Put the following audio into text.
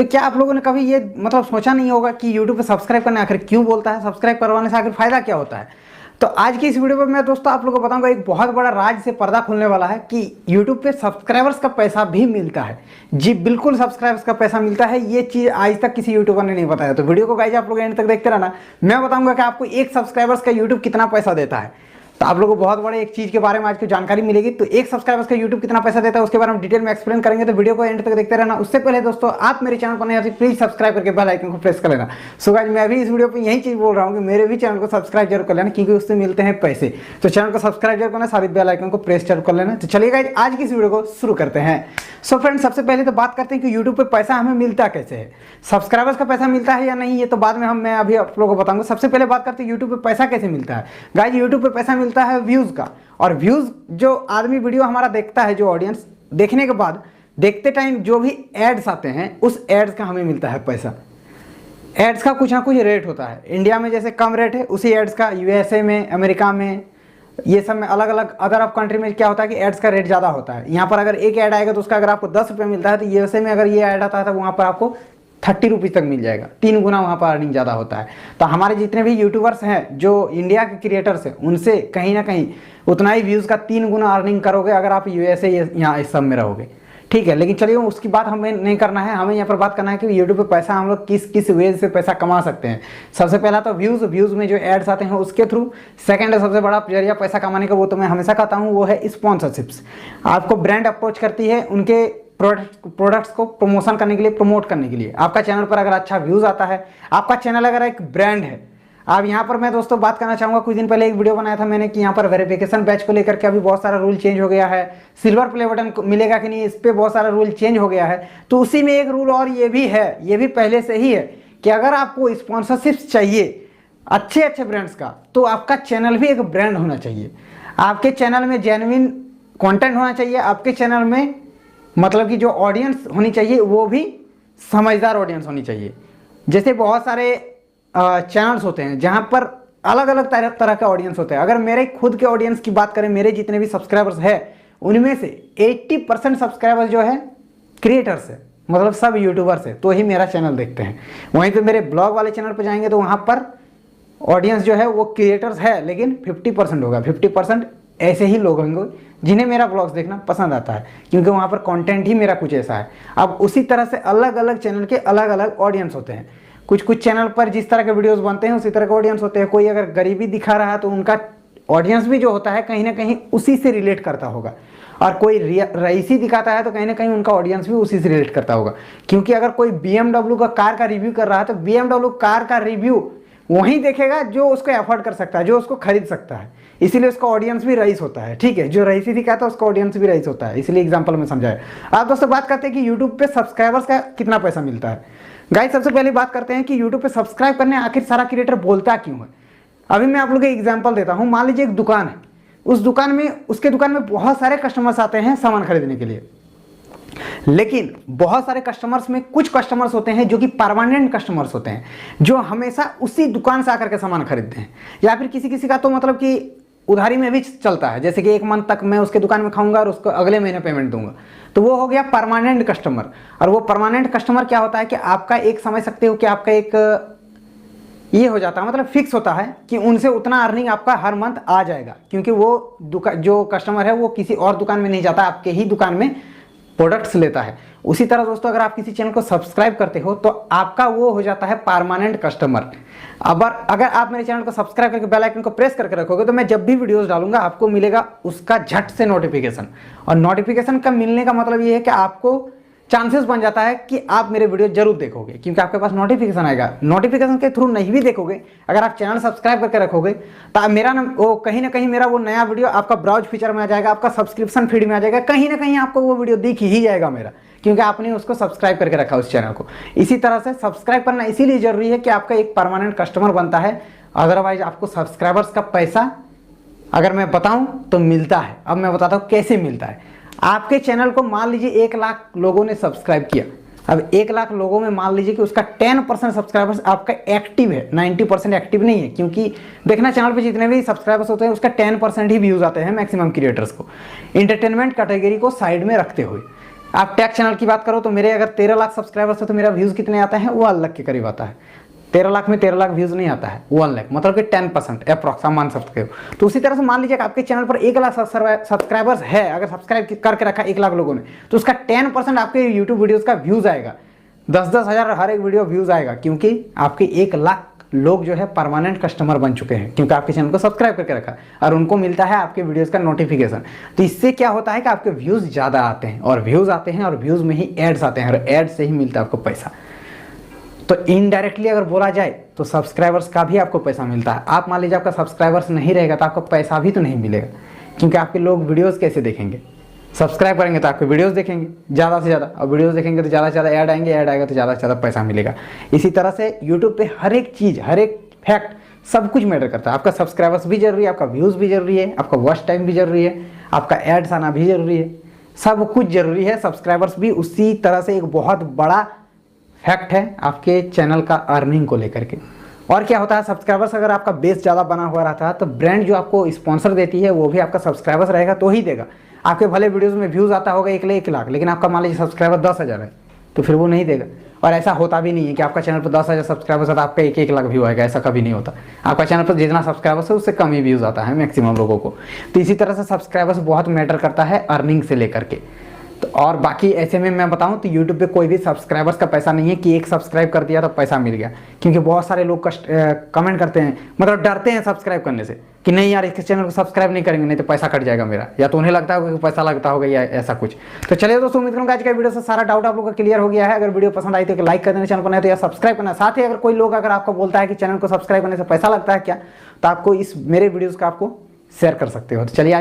तो क्या आप लोगों ने कभी ये मतलब सोचा नहीं होगा कि यूट्यूब पे सब्सक्राइब करने आखिर क्यों बोलता है, सब्सक्राइब करवाने से आखिर फायदा क्या होता है। तो आज की इस वीडियो में मैं दोस्तों आप लोगों को बताऊंगा एक बहुत बड़ा राज से पर्दा खुलने वाला है कि यूट्यूब पे सब्सक्राइबर्स का पैसा भी मिलता है। जी बिल्कुल, सब्सक्राइबर्स का पैसा मिलता है। ये चीज़ आज तक किसी यूट्यूबर ने नहीं बताया। तो वीडियो को गाइस आप लोग एंड तक देखते रहना। मैं बताऊंगा कि आपको एक सब्सक्राइबर्स का यूट्यूब कितना पैसा देता है। तो आप लोगों को बहुत बड़े एक चीज़ के बारे में आज की जानकारी मिलेगी। तो एक सब्सक्राइबर्स का यूट्यूब कितना पैसा देता है उसके बारे में डिटेल में एक्सप्लेन करेंगे। तो वीडियो को एंड तक देखते रहना। उससे पहले दोस्तों आप मेरे चैनल पर नए हो तो प्लीज सब्सक्राइब करके बेल आइकन को प्रेस कर लेना। सो गाइस मैं भी इस वीडियो पे यही चीज़ बोल रहा हूँ कि मेरे भी चैनल को सब्सक्राइब जरूर कर लेना, क्योंकि उससे मिलते हैं पैसे। तो चैनल को सब्सक्राइब जरूर करना, साथ ही बेल आइकन को प्रेस जरूर कर लेना। तो चलिए गाइस आज की इस वीडियो को शुरू करते हैं। सो फ्रेंड्स, सबसे पहले तो बात करते हैं कि यूट्यूब पे पैसा हमें मिलता कैसे है। सब्सक्राइबर्स का पैसा मिलता है या नहीं ये तो बाद में मैं अभी आप लोगों को बताऊंगा। सबसे पहले बात करते हैं यूट्यूब पे पैसा कैसे मिलता है। गाइस यूट्यूब पे पैसा मिलता है व्यूज का, और व्यूज जो आदमी वीडियो हमारा देखता है, जो ऑडियंस देखने के बाद देखते टाइम जो भी एड्स आते हैं उस एड्स का हमें मिलता है पैसा। एड्स का कुछ ना कुछ रेट होता है। इंडिया में जैसे कम रेट है उसी एड्स का यूएसए में, अमेरिका में, ये सब में अलग अलग अदर ऑफ कंट्री में क्या होता है कि एड्स का रेट ज़्यादा होता है। यहाँ पर अगर एक ऐड आएगा तो उसका अगर आपको 10 रुपये मिलता है, तो यूएसए में अगर ये ऐड आता है तो वहाँ पर आपको 30 रुपीज़ तक मिल जाएगा। 3 गुना वहाँ पर अर्निंग ज़्यादा होता है। तो हमारे जितने भी यूट्यूबर्स हैं जो इंडिया के क्रिएटर्स हैं उनसे कहीं ना कहीं उतना ही व्यूज़ का 3 गुना अर्निंग करोगे अगर आप यूएसए यहाँ इस सब में रहोगे। ठीक है, लेकिन चलिए उसकी बात हमें नहीं करना है। हमें यहाँ पर बात करना है कि यूट्यूब पे पैसा हम लोग किस किस वे से पैसा कमा सकते हैं। सबसे पहला तो व्यूज़ में जो एड्स आते हैं उसके थ्रू। सेकंड सबसे बड़ा जरिया पैसा कमाने का, वो तो मैं हमेशा कहता हूँ, वो है स्पॉन्सरशिप्स। आपको ब्रांड अप्रोच करती है उनके प्रोडक्ट्स को प्रमोशन करने के लिए, प्रमोट करने के लिए। आपका चैनल पर अगर अच्छा व्यूज़ आता है, आपका चैनल अगर एक ब्रांड है। अब यहाँ पर मैं दोस्तों बात करना चाहूँगा, कुछ दिन पहले एक वीडियो बनाया था मैंने कि यहाँ पर वेरिफिकेशन बैच को लेकर के अभी बहुत सारा रूल चेंज हो गया है। सिल्वर प्ले बटन मिलेगा कि नहीं, इस पर बहुत सारा रूल चेंज हो गया है। तो उसी में एक रूल और ये भी है, ये भी पहले से ही है कि अगर आपको स्पॉन्सरशिप्स चाहिए अच्छे अच्छे ब्रांड्स का, तो आपका चैनल भी एक ब्रांड होना चाहिए। आपके चैनल में जेन्युइन कॉन्टेंट होना चाहिए। आपके चैनल में मतलब कि जो ऑडियंस होनी चाहिए वो भी समझदार ऑडियंस होनी चाहिए। जैसे बहुत सारे चैनल्स होते हैं जहां पर अलग अलग तरह के ऑडियंस होते हैं। अगर मेरे खुद के ऑडियंस की बात करें, मेरे जितने भी सब्सक्राइबर्स हैं उनमें से 80% सब्सक्राइबर्स जो है क्रिएटर्स है, मतलब सब यूट्यूबर्स है, तो ही मेरा चैनल देखते हैं। वहीं पे मेरे ब्लॉग वाले चैनल पर जाएंगे तो वहाँ पर ऑडियंस जो है वो क्रिएटर्स है, लेकिन 50% होगा। 50% ऐसे ही लोग होंगे जिन्हें मेरा ब्लॉग्स देखना पसंद आता है, क्योंकि वहाँ पर कंटेंट ही मेरा कुछ ऐसा है। अब उसी तरह से अलग अलग चैनल के अलग अलग ऑडियंस होते हैं। कुछ चैनल पर जिस तरह के वीडियोस बनते हैं उसी तरह के ऑडियंस होते हैं। कोई अगर गरीबी दिखा रहा है तो उनका ऑडियंस भी जो होता है कहीं ना कहीं उसी से रिलेट करता होगा, और कोई रईसी दिखाता है तो कहीं ना कहीं उनका ऑडियंस भी उसी से रिलेट करता होगा। क्योंकि अगर कोई BMW का कार का रिव्यू कर रहा है तो BMW कार का रिव्यू वही देखेगा जो उसको अफोर्ड कर सकता है, जो उसको खरीद सकता है। इसीलिए उसका ऑडियंस भी रईस होता है। ठीक है, जो रईसी दिखाता है उसका ऑडियंस भी रईस होता है। इसलिए एग्जांपल में समझाया। आप दोस्तों बात करते हैं कि यूट्यूब पे सब्सक्राइबर्स का कितना पैसा मिलता है। गाइस सबसे पहले बात करते हैं कि यूट्यूब पे सब्सक्राइब करने आखिर सारा क्रिएटर बोलता क्यों है। अभी मैं आप लोगों को एग्जाम्पल देता हूँ। मान लीजिए एक दुकान है, उसके दुकान में बहुत सारे कस्टमर्स आते हैं सामान खरीदने के लिए, लेकिन बहुत सारे कस्टमर्स में कुछ कस्टमर्स होते हैं जो कि परमानेंट कस्टमर्स होते हैं, जो हमेशा उसी दुकान से आकर के सामान खरीदते हैं। या फिर किसी का तो मतलब कि उधारी में भी चलता है, जैसे कि 1 मंथ तक मैं उसके दुकान में खाऊंगा और उसको अगले महीने पेमेंट दूंगा, तो वो हो गया परमानेंट कस्टमर। और वो परमानेंट कस्टमर क्या होता है कि आपका एक समझ सकते हो कि आपका एक ये हो जाता है, मतलब फिक्स होता है कि उनसे उतना अर्निंग आपका हर मंथ आ जाएगा, क्योंकि वो जो कस्टमर है वो किसी और दुकान में नहीं जाता, आपके ही दुकान में प्रोडक्ट्स लेता है। उसी तरह दोस्तों अगर आप किसी चैनल को सब्सक्राइब करते हो तो आपका वो हो जाता है परमानेंट कस्टमर। अब अगर आप मेरे चैनल को सब्सक्राइब करके बेल आइकन को प्रेस करके रखोगे तो मैं जब भी वीडियोस डालूंगा आपको मिलेगा उसका झट से नोटिफिकेशन। और नोटिफिकेशन का मिलने का मतलब ये है कि आपको चांसेस बन जाता है कि आप मेरे वीडियो जरूर देखोगे, क्योंकि आपके पास नोटिफिकेशन आएगा। नोटिफिकेशन के थ्रू नहीं भी देखोगे, अगर आप चैनल सब्सक्राइब करके रखोगे तो मेरा वो कहीं ना कहीं मेरा वो नया वीडियो आपका ब्राउज फीचर में आ जाएगा, आपका सब्सक्रिप्शन फीड में आ जाएगा, कहीं ना कहीं आपको वो वीडियो दिख ही जाएगा मेरा, क्योंकि आपने उसको सब्सक्राइब करके रखा उस चैनल को। इसी तरह से सब्सक्राइब करना इसीलिए जरूरी है कि आपका एक परमानेंट कस्टमर बनता है। अदरवाइज आपको सब्सक्राइबर्स का पैसा अगर मैं बताऊं तो मिलता है। अब मैं बताता हूं कैसे मिलता है। आपके चैनल को मान लीजिए 1 लाख लोगों ने सब्सक्राइब किया। अब 1 लाख लोगों में मान लीजिए कि उसका 10% सब्सक्राइबर्स आपका एक्टिव है, 90% एक्टिव नहीं है, क्योंकि देखना चैनल पे जितने भी सब्सक्राइबर्स होते हैं उसका 10% ही व्यूज आते हैं मैक्सिमम क्रिएटर्स को, इंटरटेनमेंट कैटेगरी को साइड में रखते हुए। आप टेक चैनल की बात करो तो मेरे अगर 13 लाख सब्सक्राइबर्स है तो मेरा व्यूज़ कितने आता है, 1 लाख के करीब आता है। 13 लाख में 13 लाख व्यूज़ नहीं आता है, 1 लाख, मतलब कि 10% अप्रॉक्स आप मान सकते हो। तो उसी तरह से मान लीजिए कि आपके चैनल पर 1 लाख सब्सक्राइबर्स है, अगर सब्सक्राइब करके रखा 1 लाख लोगों ने, तो उसका 10% आपके यूट्यूब वीडियोज़ का व्यूज़ आएगा। 10-10 हज़ार हर एक वीडियो व्यूज़ आएगा, क्योंकि आपके 1 लाख लोग जो है परमानेंट कस्टमर बन चुके हैं, क्योंकि आपके चैनल को सब्सक्राइब करके रखा और उनको मिलता है आपके वीडियोस का नोटिफिकेशन। तो इससे क्या होता है कि आपके व्यूज़ ज़्यादा आते हैं, और व्यूज़ आते हैं और व्यूज़ में ही एड्स आते हैं, और एड्स से ही मिलता है आपको पैसा। तो इनडायरेक्टली अगर बोला जाए तो सब्सक्राइबर्स का भी आपको पैसा मिलता है। आप मान लीजिए आपका सब्सक्राइबर्स नहीं रहेगा तो आपको पैसा भी तो नहीं मिलेगा, क्योंकि आपके लोग वीडियोज़ कैसे देखेंगे, सब्सक्राइब करेंगे तो आपके वीडियोस देखेंगे ज़्यादा से ज़्यादा, और वीडियोस देखेंगे तो ज़्यादा से ज़्यादा ऐड आएंगे, ऐड आएगा तो ज़्यादा से ज़्यादा पैसा मिलेगा। इसी तरह से यूट्यूब पे हर एक चीज़, हर एक फैक्ट, सब कुछ मैटर करता है। आपका सब्सक्राइबर्स भी जरूरी है, आपका व्यूज़ भी जरूरी है, आपका वॉच टाइम भी जरूरी है, आपका एड्स आना भी जरूरी है, सब कुछ जरूरी है। सब्सक्राइबर्स भी उसी तरह से एक बहुत बड़ा फैक्ट है आपके चैनल का अर्निंग को लेकर के। और क्या होता है, सब्सक्राइबर्स अगर आपका बेस ज़्यादा बना हुआ रहता है तो ब्रांड जो आपको स्पॉन्सर देती है वो भी आपका सब्सक्राइबर्स रहेगा तो ही देगा। आपके भले वीडियोस में व्यूज़ आता होगा 1 लाख, लेकिन आपका मान लीजिए सब्सक्राइबर 10,000 है, तो फिर वो नहीं देगा। और ऐसा होता भी नहीं है कि आपका चैनल पर 10,000 सब्सक्राइबर्स है तो आपका 1 लाख व्यू आएगा, ऐसा कभी नहीं होता। आपका चैनल पर जितना सब्सक्राइबर्स है उससे कम ही व्यूज़ आता है मैक्सिमम लोगों को। तो इसी तरह से सब्सक्राइबर्स बहुत मैटर करता है अर्निंग से लेकर के। तो और बाकी ऐसे में मैं बताऊं तो यूट्यूब पे कोई भी सब्सक्राइबर्स का पैसा नहीं है कि एक सब्सक्राइब कर दिया तो पैसा मिल गया, क्योंकि बहुत सारे लोग कमेंट करते हैं, मतलब डरते हैं सब्सक्राइब करने से कि नहीं यार इसके चैनल को सब्सक्राइब नहीं करेंगे नहीं तो पैसा कट जाएगा मेरा, या तो उन्हें लगता होगा कि पैसा लगता होगा या ऐसा कुछ। तो चलिए दोस्तों, उम्मीद करूँगा आज का वीडियो से सारा डाउट आप लोग का क्लियर हो गया है। अगर वीडियो पसंद आई तो लाइक कर देना, चैनल को नया तो या सब्सक्राइब करना। साथ ही अगर कोई लोग अगर आपको बोलता है कि चैनल को सब्सक्राइब करने से पैसा लगता है क्या, तो आपको इस मेरे वीडियोज़ का आपको शेयर कर सकते हो। तो चलिए